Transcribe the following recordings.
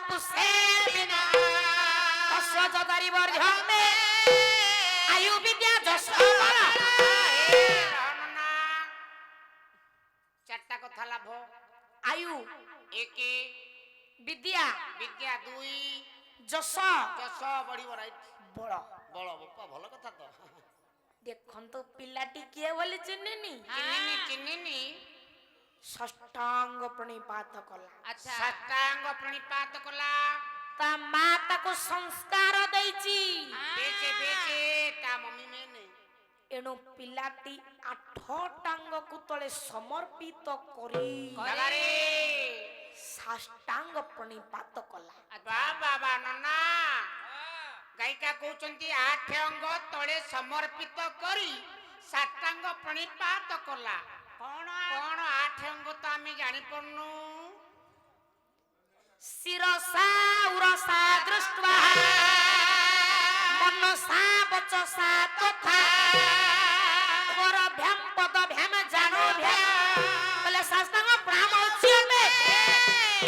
पुसे बिना तस्वजदारी वर्धते आयु विद्या जस बल चारटा कथा लाभ आयु एक विद्या विद्या दुई जस जस बड़ी राइट बल बल बापा भल कथा तो देखंतु पिलाटी किए बोली चिन्हिनी चिन्हिनी चिन्हिनी षष्ठांग प्रणिपात कला अच्छा षष्ठांग प्रणिपात कला ता माता को संस्कार देइची बेचे बेचे ता मम्मी मैंने एणु पिलाटी आठटांग को तले समर्पित करी लगारे साष्टांग प्रणिपात कला बाबा बा नन्ना गायिका कहउचंती आठ अंग तळे समर्पित करी साष्टांग प्रणिपात कला कोण कोण आठ अंग तो आम्ही जानि पन्नु शिरसा उरसा दृष्ट्वा मनसा वचसा तथा वरभ्याम पदभ्याम जानोभ्याम बोले साष्टांग प्रणाम उच्यते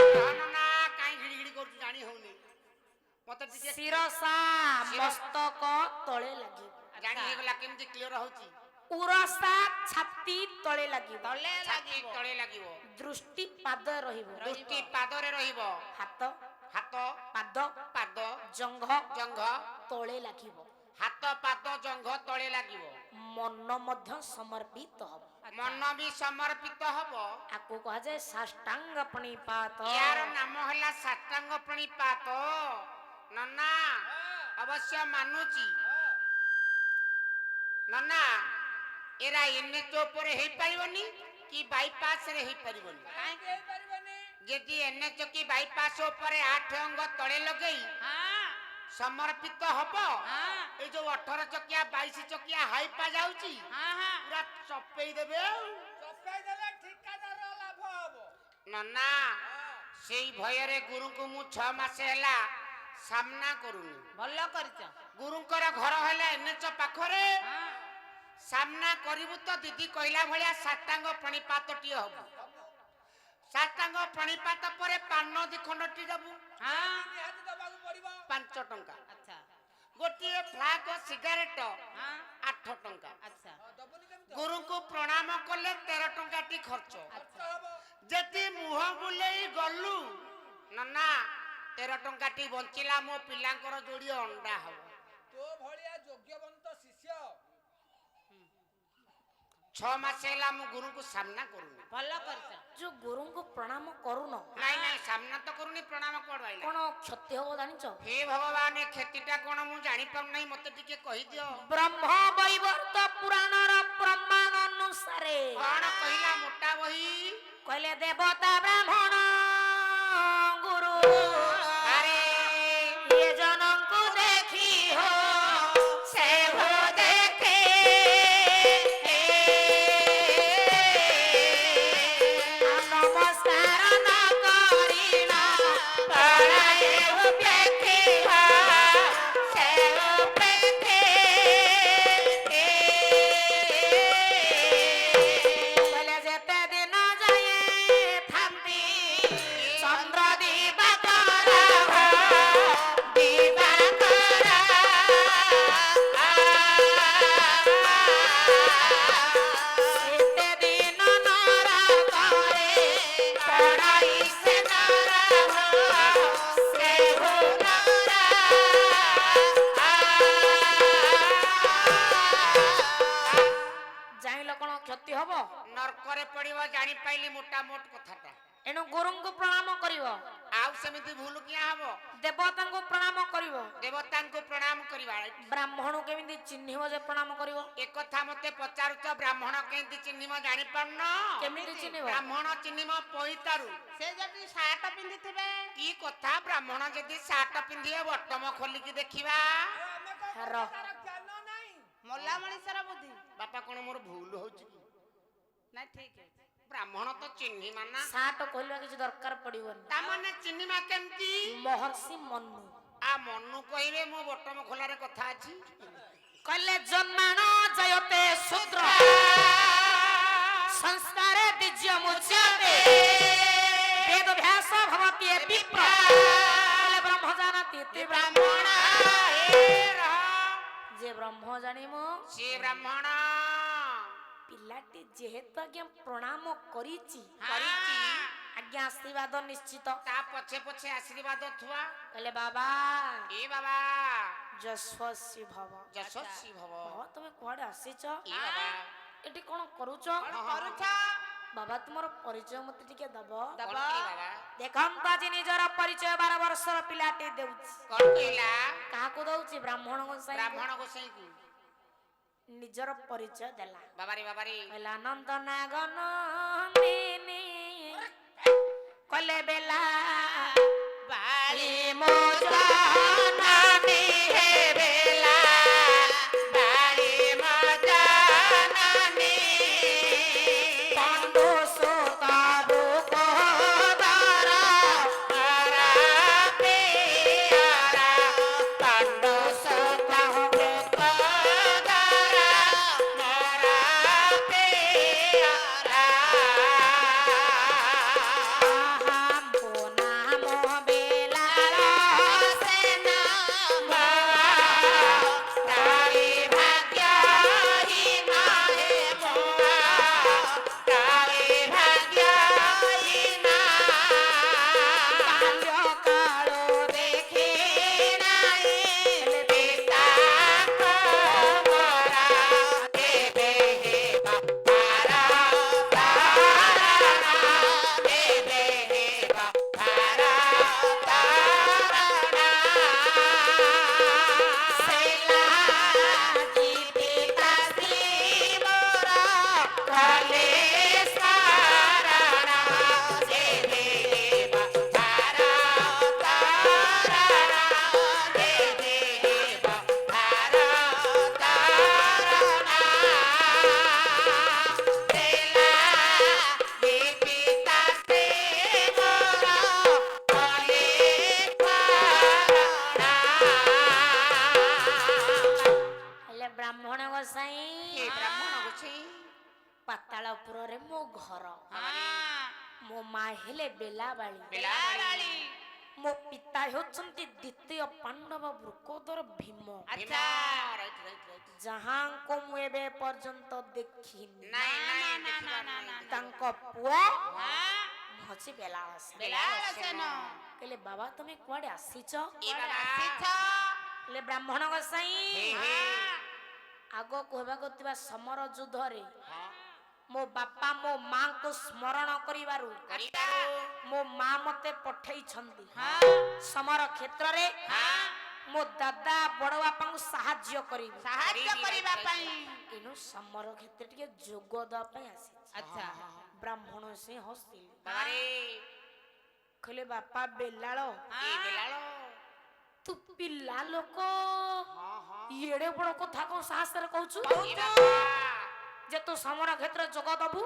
नन्ना काई गिड़ी करछु जानि होनी मते टिके शिरसा मस्तक तळे लागि जानि हेगला केमति क्लियर होची उरसा छाती तळे लागि तळे लागि तळे लागिवो दृष्टि पाद रहिबो दृष्टि पादरे रहिबो हाथ हाथ पाद पाद जंघ जंघ तळे लागिबो हाथ पाद जंघ तळे लागिवो मन मध्य समर्पित हबो मन भी समर्पित हबो आको कहा जाय साष्टांग प्रणिपात यार नाम हला साष्टांग प्रणिपात नन्ना अवश्य मानुची नन्ना एरा एने चोपर हे परिबनी कि बाईपास रे हे परिबनी काहे के परिबनी जेदी एने चकी बाईपास ऊपर आठ अंग तळे लगई हां समर्पित हबो हां ए जो 18 चकिया 22 चकिया हाई पा जाउची हां हां पूरा चपेई देबे ठिकादार लाभ हबो नन्ना सेई भयरे गुरु को मु 6 मास हैला सामना करूनी भलो करछ गुरुकर घर हैला एने च पाखरे हां सामना करिबु तो दीदी कहला भलिया साष्टांग प्रणिपात टी हबो साष्टांग प्रणिपात परे पान दि खंडटी दबु हां निहाती दबागु पड़िबो 5 टंका अच्छा गोटी फ्लाक सिगारेट हां 8 टंका अच्छा गुरु को प्रणाम करले 13 टंका टी खर्च अच्छा जति मुह बुलेई गलु नन्ना 13 टंका टी बंचिला मो पिलांकर जोड़ी अंडा हबो तो भलिया योग्यवंत शिष्य 6 मास हैला मु गुरु को सामना करूनी भलो करछ जो गुरु को प्रणाम करूनो नहीं नहीं सामना तो करूनी प्रणाम करवाइला कोन क्षति हो जानिचो हे भगवान क्षतिटा कोन मु जानि पर नहीं मते टिके कहि दियो ब्रह्म वैवर्त पुराण र प्रमाण अनुसारे कोन कहिला मोटा वही कहले देवता ब्राह्मण गुरु अरे ये जनम को देखी हो से हो देखे नमस्कार न करिना पराए उपेखे से उपेखे बोले जेते दिन जाए थांती चंद्र दिवाकर दिवाकर एते दिन नर करे पढ़ाई से नर से हो जाइल कोन क्षति हबो नरकरे पड़िबो जानि पाइली मोटा मोट कथाटा एनु गुरु को प्रणाम करिवो आउ समिति भूल किया हबो देवता को प्रणाम करिवो देवता को प्रणाम करिवा ब्राह्मण केमिति चिन्हिबो जे प्रणाम करिवो एक कथा मते पचारुच ब्राह्मण केंति चिन्हिमो जानि पन्नो केमिति चिन्हिबो ब्राह्मण चिन्हिमो पइतारु से जदी साट पिंदिथिबे की कथा ब्राह्मण जदी साट पिंदिए बटम खोली की देखिबा हर ज्ञान नाही मोला मणिसर बुद्धि बापा कोन मोर भूल होची ना ठीक है ब्राह्मण तो चिन्हि माना साट कहलवा किछ दरकार पड़िबोनी ता माने चिन्हिमा केमती महर्षि मनु आ मनु कहिबे मो बटम खोलारे कथा अछि कहले जन्मान जयते शूद्र संस्कारे दिज्य मुच्यते वेद व्यास भवति विप्र ବ୍ରହ୍ମ ଜାଣିମୁ ସେ ବ୍ରାହ୍ମଣ ପିଲାଟି ଯେହେତୁ ଆଜ୍ଞା ପ୍ରଣାମ କରିଛି କରିଛି ଆଜ୍ଞା ଆଶୀର୍ବାଦ ନିଶ୍ଚିତ ତା ପଛେ ପଛେ ଆଶୀର୍ବାଦ ଥୁଆ କହିଲେ ବାବା ଏ ବାବା ଯଶସ୍ୱୀ ଭବ ଯଶସ୍ୱୀ ଭବ ବାବା ତମେ କୁଆଡେ ଆସିଛ ଏ ବାବା ଏଠି କଣ କରୁଛ କରୁଛ ବାବା ତୁମର ପରିଚୟ ମତେ ଟିକେ ଦବ କଣ କି ବାବା ଦେଖନ୍ତୁ ଆଜି ନିଜର ପରିଚୟ 12 ବର୍ଷର ପିଲାଟି ଦେଉଛି କଣ କହିଲା କାହାକୁ ଦଉଛି ବ୍ରାହ୍ମଣ ଗୋସାଇଁ ବ୍ରାହ୍ମଣ ଗୋସାଇଙ୍କୁ ନିଜର ପରିଚୟ ଦେଲା ବାବାରେ କହିଲା ନନ୍ଦ ନାଗନ କଲେ ବେଲା ବାଳି ମୋ ଜନନୀ ହେ ବେଲା ବାଳି ମଦନୀ ପଣ୍ଡୁ ସୁତ ବୁକୋଦର ହରା ପିୟରା ପଣ୍ଡୁ ସୁତ ବୁକୋଦର ହରା ପିୟରା ଆହାମ୍ପୁ ନାମ ବେଲା ସେନା ତାରି ଭାଗ୍ୟହୀନ ହେ ମୋଆ ତାରି ଭାଗ୍ୟହୀନ ବାଲ୍ୟ କାଳ ଦେଖି ନାହିଁ ପିତା କୋମରା କେବେ ହେବା ପାରା ତାରା କେବେ ହେବା ପାରା ତାରା ସେଲା ପିତା ଶ୍ରୀମର କଲେ ସାରଣ କେବେ ହେବା ପାରା ତାରା କେବେ ହେବା ପାରା ତାରା ସେଲା ପିତା ଶ୍ରୀମର କଲେ ହେଲେ ବ୍ରାହ୍ମଣ ଗୋସାଇଁ ବ୍ରାହ୍ମଣ ଗୋସାଇଁ ପାତାଳପୁରରେ ମୋ ଘର ମୋ ମା ହେଲେ ବେଲାବାଳି ବେଲାବାଳି ମୋ ପିତା ହେଉଛନ୍ତି ଦ୍ୱିତୀୟ ପାଣ୍ଡବ ବୃକୋଦର ଭୀମ ଆଚ୍ଛା ରାଇଟ୍ ଯାହାଙ୍କୁ ମୁଁ ଏବେ ପର୍ଯ୍ୟନ୍ତ ଦେଖିନି ନାଇଁ ଦେଖିବାର ନାହିଁ ତାଙ୍କ ପୁଅ ହଉଛି ବେଲାଳସେନ ବେଲାଳସେନ କହିଲେ ବାବା ତମେ କୁଆଡେ ଆସିଛ ଏ ବାବା କହିଲେ ବ୍ରାହ୍ମଣ ଗୋସାଇଁ ହେ ଆଗକୁ ହେବାକୁ ଥିବା ସମର ଯୁଦ୍ଧରେ ହଁ ମୋ ବାପା ମୋ ମାଙ୍କୁ ସ୍ମରଣ କରିବାରୁ କରିବାରୁ ମୋ ମା ମତେ ପଠେଇଛନ୍ତି ସମର କ୍ଷେତ୍ରରେ ମୋ ଦାଦା ବଡ ବାପାଙ୍କୁ ସାହାଯ୍ୟ କରିବି ସାହାଯ୍ୟ କରିବା ପାଇଁ ଏଣୁ ସମର କ୍ଷେତ୍ରରେ ଟିକେ ଯୋଗ ଦେବା ପାଇଁ ଆସିଛି ଆଚ୍ଛା ବ୍ରାହ୍ମଣ ସେ ହସିଲେ ବାବାରେ କହିଲେ ବାପା ବେଲାଳ ଏ ବେଲାଳ ତୁ ପିଲା ଲୋକ ହଁ ହଁ ଏଡେ ବଡ କଥା କଣ ସାହସରେ କହୁଛୁ ଏ ବାବା ଯେ ତୁ ସମର କ୍ଷେତ୍ରରେ ଯୋଗ ଦବୁ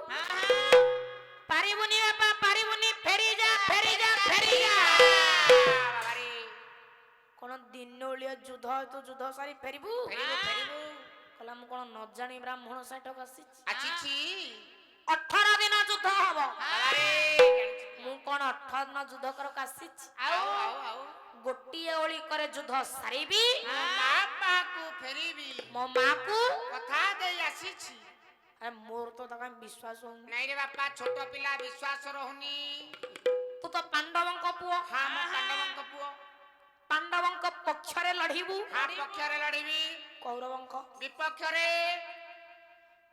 ପାରିବୁନି ବାପା ପାରିବୁନି ଫେରି ଯା ବାବାରେ କଣ ଦିନ ଓଳିଆ ଯୁଦ୍ଧ ତୁ ଯୁଦ୍ଧ ସାରି ଫେରିବୁ ଫେରିବୁ କହିଲା ମୁଁ କଣ ନ ଜାଣି ବ୍ରାହ୍ମଣ ସାଇଟକୁ ଆସିଛି ଆସିଛି 18 ଦିନ ଯୁଦ୍ଧ ହବ ବାବାରେ ମୁଁ କଣ 18 ଦିନ ଯୁଦ୍ଧ କରକୁ ଆସିଛି ଆଉ ଗୋଟିଏ ଓଳି করে ଯୁଦ୍ଧ ସାରିବି ବାପାକୁ ଫେରିବି ମୋ ମାକୁ କଥା ଦେଇ ଆସିଛି ଆରେ ମୋର ତ ତାଙ୍କ ବିଶ୍ୱାସ ହଉନି ନାଇଁ ରେ ବାପା ଛୋଟ ପିଲା ବିଶ୍ୱାସ ରହୁନି ତୁ ତ ପାଣ୍ଡବଙ୍କ ପୁଅ ହଁ ମୋ ପାଣ୍ଡବଙ୍କ ପୁଅ ପାଣ୍ଡବଙ୍କ ପକ୍ଷରେ ଲଢିବୁ ହଁ ପକ୍ଷରେ ଲଢିବି କୌରବଙ୍କ ବିପକ୍ଷରେ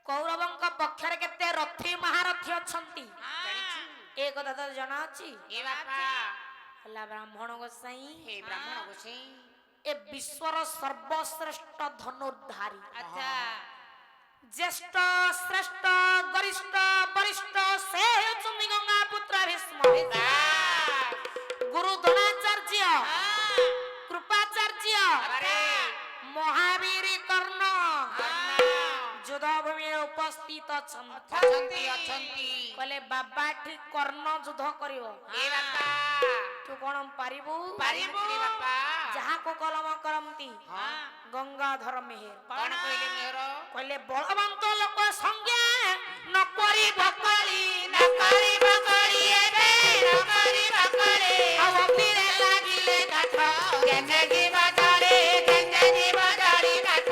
କୌରବଙ୍କ ପକ୍ଷରେ କେତେ ରଥୀ ମହାରଥୀ ଅଛନ୍ତି ଜାଣିଛୁ ଏ କଥା ତ ଜଣା ଅଛି ଏ ବାପା ହେଲା ବ୍ରାହ୍ମଣ ଗୋସାଇଁ ହେ ବ୍ରାହ୍ମଣ ଗୋସାଇଁ ଏ ବିଶ୍ୱର ସର୍ବଶ୍ରେଷ୍ଠ ଧନୁର୍ଧାରୀ ଆଚ୍ଛା ଜ୍ୟେଷ୍ଠ ଶ୍ରେଷ୍ଠ ଗରିଷ୍ଠ ବରିଷ୍ଠ ସେ ହେଉଛନ୍ତି ଗଙ୍ଗା ପୁତ୍ର ଭୀଷ୍ମ ଗୁରୁ ଦ୍ରୋଣାଚାର୍ଯ୍ୟ କୃପାଚାର୍ଯ୍ୟ ମହାବୀର କର୍ଣ୍ଣ ଯୁଦ୍ଧ ଭୂମିରେ ଉପସ୍ଥିତ ଅଛନ୍ତି କହିଲେ ବାବା ଠିକ କର୍ଣ୍ଣ ଯୁଦ୍ଧ କରିବ ଏ ବାପା ତୁ କଣ ପାରିବୁ ପାରିବୁ ରେ ବାପା ଯାହାକୁ କଲମ କରନ୍ତି ହଁ ଗଙ୍ଗାଧର ମେହେର କଣ କହିଲେ মেহର କହିଲେ ବଳବନ୍ତ ଲୋକ ସଂଜ୍ଞା ନ କରିବ କଳି ଏବେ ନ କରିବ କଳି ଆଉ ଅଗ୍ନିରେ ଲାଗିଲେ କାଠ ଗେଞ୍ଜେ ଯିବ ଜଳି କାଠ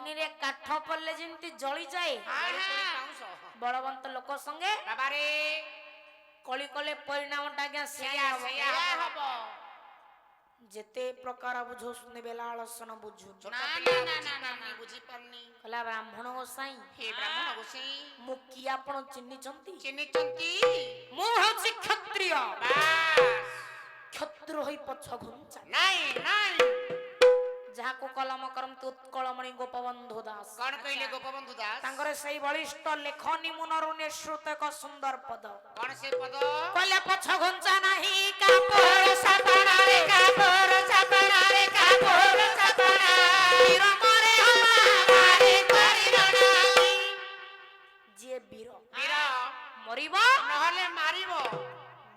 ଅଗ୍ନିରେ କାଠ ପଡିଲେ ଯେମିତି ଜଳିଯାଏ ବଳି ପଡ଼ି ପାଉଁଶ। ବଳବନ୍ତ ଲୋକ ସଙ୍ଗେ ବାବାରେ କଳି କଲେ ପରିଣାମଟା ଆଜ୍ଞା ସେଇଆ ସେଇଆ ହବ। ଯେତେ ପ୍ରକାର ବୁଝଉଛନ୍ତି ବେଲାଳସନ ବୁଝୁ ଛୋଟ ପିଲା ବୁଝିପାରୁନି ବୁଝିପାରୁନି। କହିଲା ବ୍ରାହ୍ମଣ ଗୋସାଇଁ ହେ ବ୍ରାହ୍ମଣ ଗୋସାଇଁ ମୁଁ କିଏ ଆପଣ ଚିହ୍ନିଛନ୍ତି? ଚିହ୍ନିଛନ୍ତି? ମୁଁ ହଉଛି କ୍ଷତ୍ରିୟ। ବାସ୍ କ୍ଷତ୍ରିୟ ହୋଇ ପଛ ଘୁଞ୍ଚା ନାଇଁ ନାଇଁ। ଯାହାକୁ କଲମ କରନ୍ତି ଉତ୍କଳମଣି ଗୋପବନ୍ଧୁ ଦାସ। କଣ କହିଲେ ଗୋପବନ୍ଧୁ ଦାସ? ତାଙ୍କର ସେଇ ବଳିଷ୍ଠ ଲେଖନୀ ମୁନରୁ ନିଃସୃତ ଏକ ସୁନ୍ଦର ପଦ। କଣ ସେ ପଦ? କହିଲେ ପଛ ଘୁଞ୍ଚା ନାହିଁ କାପର ସାପଣାରେ କାପର ସାପଣାରେ କାପର ସାପଣା ବୀରମରେ ହମାରେ କରିରଣାଇ। ଯିଏ ବୀର ବୀର ମରିବ ନହେଲେ ମାରିବ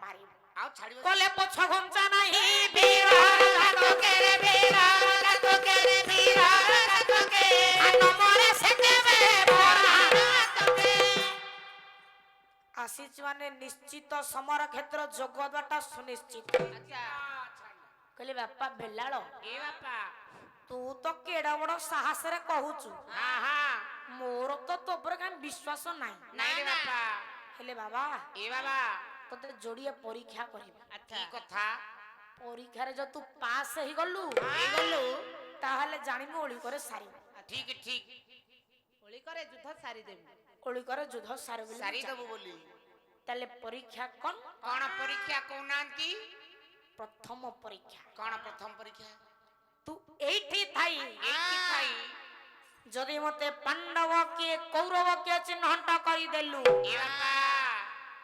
ମାରିବ ଆଉ ଛାଡ଼ିବ। କହିଲେ ପଛ ଘୁଞ୍ଚା ନାହିଁ ବୀର ରାତକେରେ ବୀର ରାତକେରେ ବୀର ରାତକେ ଆନମରେ ସେତେବେ ବରା ରାତକେ। ଆସିଛି ମାନେ ନିଶ୍ଚିତ ସମର କ୍ଷେତ୍ର ଯୋଗ ଦେବାଟା ସୁନିଶ୍ଚିତ। ଆଚ୍ଛା କହିଲେ ବାପା ବେଲାଳ ଏ ବାପା ତୁ ତ କେଡା ବଡ ସାହସରେ କହୁଛୁ ହଁ ହଁ ମୋର ତ ତୋ ଉପରେ କାହିଁ ବିଶ୍ୱାସ ନାହିଁ। ନାଇଁ ରେ ବାପା। ହେଲେ ବାବା ଏ ବାବା ତତେ ଯୋଡ଼ିଏ ପରୀକ୍ଷା କରିବି। କି କଥା? ପରୀକ୍ଷାରେ ଯଦି ତୁ ପାସ୍ ହେଇଗଲୁ ହେଇଗଲୁ ତାହେଲେ ଜାଣିବୁ ଓଳିକରେ ସାରିବୁ। ଠିକ ଠିକ ଓଳିକରେ ଯୁଦ୍ଧ ସାରିଦେବୁ। ଓଳିକରେ ଯୁଦ୍ଧ ସାରିବୁ ସାରିଦବୁ ବୋଲି। ତାହେଲେ ପରୀକ୍ଷା କଣ? କଣ ପରୀକ୍ଷା କହୁନାହାନ୍ତି? ପ୍ରଥମ ପରୀକ୍ଷା କଣ ପ୍ରଥମ ପରୀକ୍ଷା? ତୁ ଏଇଠି ଥାଇ ଏଇଠି ଥାଇ ଯଦି ମତେ ପାଣ୍ଡବ କିଏ କୌରବ କିଏ ଚିହ୍ନଟ କରିଦେଲୁ ଏ ବାପା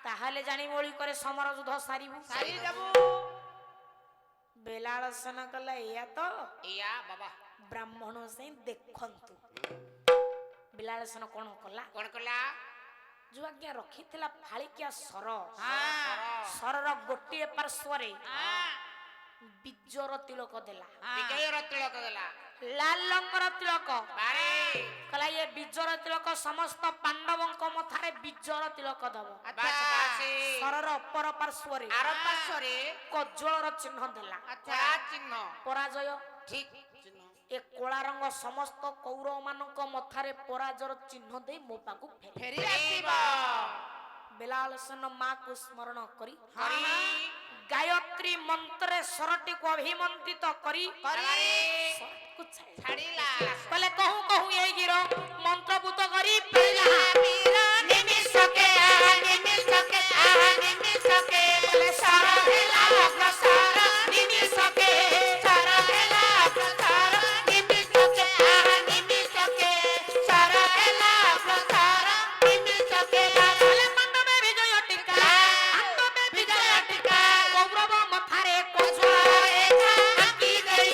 ତାହେଲେ ଜାଣିବୁ ଓଳିକରେ ସମର ଯୁଦ୍ଧ ସାରିବୁ। ସାରିଦବୁ। ବେଲାଳ ସେନ କଲା ଏଇଆ ତ ଏଇଆ ବାବା। ବ୍ରାହ୍ମଣ ସେଇ ଦେଖନ୍ତୁ ବେଲାଳ ସେନ କଣ କଲା? କଣ କଲା? ଯୋଉ ଆଜ୍ଞା ରଖିଥିଲା ଫାଳିକିଆ ସର ସର ସରର ଗୋଟିଏ ପାର୍ଶ୍ୱରେ ବିଜର ତିଳକ ଦେଲା। ବିଜୟର ତିଳକ ଦେଲା। ଲାଲ ରଙ୍ଗର ତିଳକ ବାରେ କହିଲା ଏ ବିଜର ତିଳକ ସମସ୍ତ ପାଣ୍ଡବଙ୍କ ମଥାରେ ବିଜର ତିଳକ ଦବ। ବାସ୍ ବାସ୍। ସରର ଅପର ପାର୍ଶ୍ୱରେ ଆର ପାର୍ଶ୍ୱରେ କଜ୍ଜଳର ଚିହ୍ନ ଦେଲା। ଆଚ୍ଛା ଚିହ୍ନ ପରାଜୟ ଠିକ ଚିହ୍ନ। ଏ କଳା ରଙ୍ଗ ସମସ୍ତ କୌରବ ମାନଙ୍କ ମଥାରେ ପରାଜୟର ଚିହ୍ନ ଦେଇ ମୋ ପାଖକୁ ଫେରି ଆସିବ। ବେଲାଳ ସେନ ମାକୁ ସ୍ମରଣ କରି କରି ଗାୟତ୍ରୀ ମନ୍ତ୍ରରେ ସରଟିକୁ ଅଭିମନ୍ତ୍ରିତ କରି ସରଟିକୁ ଛାଡ଼ିଲା। କହିଲେ କହୁ କହୁ ଏଇ ଗିର ମନ୍ତ୍ରଭୂତ କରି ପିଲା ବୀର ନିମିଷକେ ନିମିଷକେ ନିମିଷକେ କହିଲେ ସର ହେଲା ଅଗ୍ରସର ନିମିଷକେ ସର ହେଲା ଅଗ୍ରସର ନିମିଷକେ ନିମିଷକେ ସର ହେଲା ଅଗ୍ରସର ନିମିଷକେ କହିଲେ ପାଣ୍ଡବେ ବିଜୟ ଟିକା ପାଣ୍ଡବେ ବିଜୟ ଟିକା କୌରବ ମଥାରେ କଜ୍ଜଳ ରେଖା ଆଙ୍କି ଦେଇ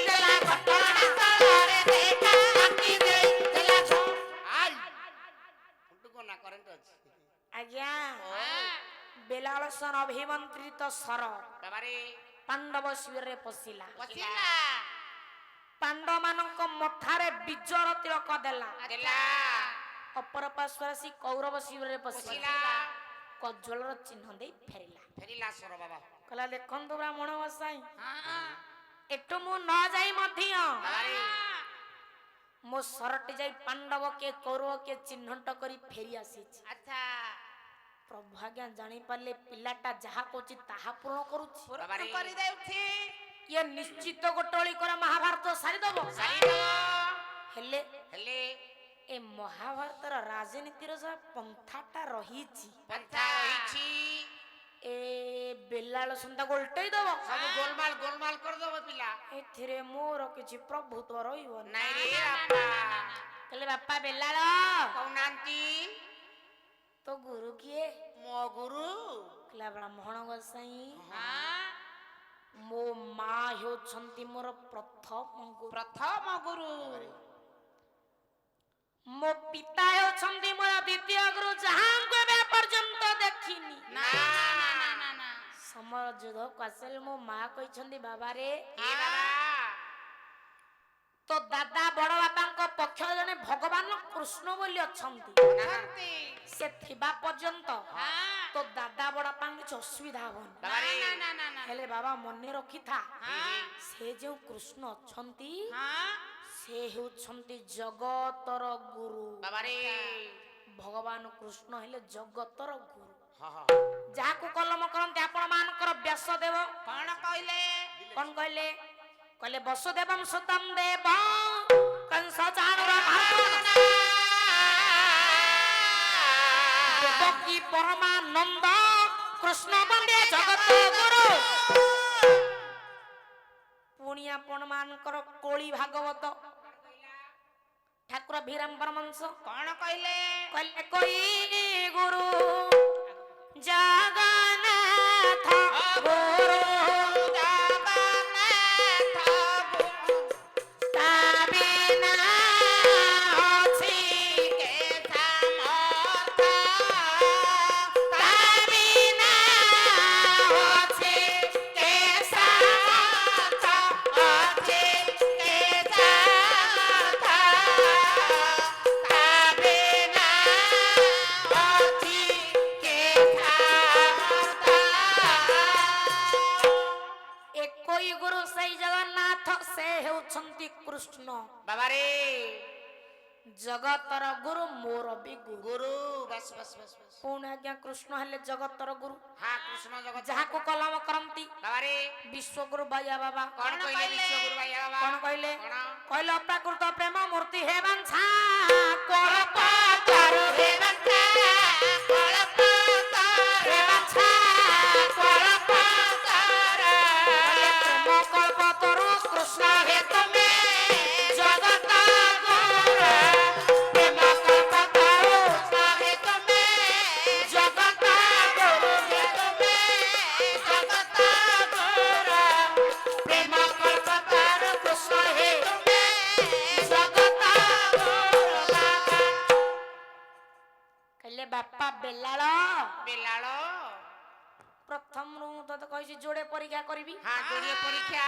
ଦେଲା ଘଟଣା ସ୍ଥଳରେ ଦେଖା ଆଙ୍କି ଦେଇ ଦେଲା ଆଇ ଫୁଟୁକୁ ନା କରେଣ୍ଟ ଅଛି। ଆଜ୍ଞା ବେଲାଳ ସେନ ଅଭିମନ୍ତ୍ରିତ ସର ବାବାରେ ପାଣ୍ଡବ ଶିବିରରେ ପଶିଲା। ପଶିଲା ପାଣ୍ଡବମାନଙ୍କ ମଥାରେ ବିଜର ତିଳକ ଦେଲା। ଦେଲା ଅପର ପାର୍ଶ୍ୱରେ ଆସି କୌରବ ଶିବିରରେ ପଶିଲା। ପଶିଲା କଜ୍ଜଳର ଚିହ୍ନ ଦେଇ ଫେରିଲା। ଫେରିଲା ସର ବାବା। କହିଲା ଦେଖନ୍ତୁ ବ୍ରାହ୍ମଣ ଗୋସାଇଁ ହଁ ଏଠୁ ମୁଁ ନ ଯାଇ ମଧ୍ୟ ବାବାରେ ମୋ ସରଟି ଯାଇ ପାଣ୍ଡବ କିଏ କୌରବ କିଏ ଚିହ୍ନଟ କରି ଫେରି ଆସିଛି। ଆଚ୍ଛା ପ୍ରଭୁ ଆଜ୍ଞା ଜାଣିପାରିଲେ ପିଲାଟା ଯାହା କହୁଛି ତାହା ପୂରଣ କରୁଛି। ବାବାରେ କରିଦେଉଛି। ଇଏ ନିଶ୍ଚିତ ଗୋଟେ ଓଳି କରି ମହାଭାରତ ସାରିଦବ। ସାରିଦବ। ହେଲେ ହେଲେ ଏ ମହାଭାରତର ରାଜନୀତିର ଯାହା ପନ୍ଥାଟା ରହିଛି ପନ୍ଥା ରହିଛି ଏ ବେଲାଳ ସନ୍ତାକୁ ଓଲଟେଇ ଦବ। ସବୁ ଗୋଲମାଲ ଗୋଲମାଲ କରିଦବ ପିଲା। ଏଥିରେ ମୋର କିଛି ପ୍ରଭୁତ୍ୱ ରହିବ ନାଇଁ ରେ ବାପା। କହିଲେ ବାପା ବେଲାଳ କହୁନାହାନ୍ତି ତୋ ଗୁରୁ କିଏ? ମୋ ଗୁରୁ କହିଲା ବ୍ରାହ୍ମଣ ଗୋସାଇଁ ହଁ ମୋ ମା ହେଉଛନ୍ତି ମୋର ପ୍ରଥମ ଗୁରୁ। ପ୍ରଥମ ଗୁରୁ। ମୋ ପିତା ହେଉଛନ୍ତି ମୋର ଦ୍ୱିତୀୟ ଗୁରୁ ଯାହାଙ୍କୁ ଏବେ ପର୍ଯ୍ୟନ୍ତ ଦେଖିନି। ନା ନା ନା ନା ନା। ସମର ଯୁଦ୍ଧକୁ ଆସିଲେ ମୋ ମା କହିଛନ୍ତି ବାବାରେ ଏ ବାବା तो दादा बड़ बापा पक्ष जने भगवान कृष्ण बोली अछंती ଅଛନ୍ତି। से थिबा पर्यंत ହଁ। तो दादा बड़ बापा किछ असुविधा हबन ନା ନା ନା ନା ନା। हेले बाबा मने रखी था ହଁ। से जो कृष्ण अछंती ହଁ। से हेउछंती जगतर गुरु ବାବାରେ भगवान कृष्ण हेले जगतर गुरु ହଁ ହଁ ଯାହାକୁ କଲମ କରନ୍ତି ଆପଣ ମାନଙ୍କର ବ୍ୟାସଦେବ କଣ କହିଲେ? କଣ କହିଲେ କହିଲେ ବସୁଦେବଂ ସୁତଂ ଦେବ कंस चाणूर देवकी परमानंद कृष्ण बंदे जगत गुरु पुणी आपण मानकर कोली भागवत ठाकुर भीराम परमंश କଣ କହିଲେ? कहले कोई गुरु जगन्नाथ गुरु ଜଗନ୍ନାଥ ଗୁରୁ ता बिना अछि କେ ସମର୍ଥ ता बिना अछि के साथ ଅଛି କେ ସମର୍ଥ ତା ବିନା ଅଛି କେ ସମର୍ଥ। एकोई गुरु सही जगन्नाथ से हेउछंती कृष्ण ବାବାରେ जगतर गुरु मोर भी गुरु ଗୁରୁ ବସ ବସ ବସ ବସ पुणी आज्ञा कृष्ण हेले जगतर गुरु ହଁ କୃଷ୍ଣ ଜଗତ ଯାହାକୁ କଲମ କରନ୍ତି ବାବାରେ ବିଶ୍ୱଗୁରୁ ବାୟା ବାବା କଣ କହିଲେ ବିଶ୍ୱଗୁରୁ ଭାଇ ବାବା କଣ କହିଲେ କଣ? କହିଲେ ଅପ୍ରାକୃତ ପ୍ରେମ ମୂର୍ତ୍ତି ହେ ବାଂଛା କଳ୍ପ କରୁ ହେ ବାଂଛା କଳ୍ପ ହେ ବାଂଛା କଳ୍ପ କହିଲେ ପ୍ରେମ କଳ୍ପ ତରୁ କୃଷ୍ଣ ହେ ତୁମେ ଜଗତ ଗୁରୁ ପ୍ରେମ କଳ୍ପ ତରୁ ହେ ତୁମେ ଜଗତ ଗୁରୁ ହେ ତୁମେ ଜଗତ ଗୁରୁ ପ୍ରେମ କଳ୍ପ ତରୁ କୃଷ୍ଣ ହେ ତୁମେ ଜଗତ ଗୁରୁ ବାବା କହିଲେ ବାପା ବେଲାଳ ବେଲାଳ ପ୍ରଥମରୁ ମୁଁ ତତେ କହିଛି ଯୋଡେ ପରୀକ୍ଷା କରିବି ହଁ ଯୋଡ଼ିଏ ପରୀକ୍ଷା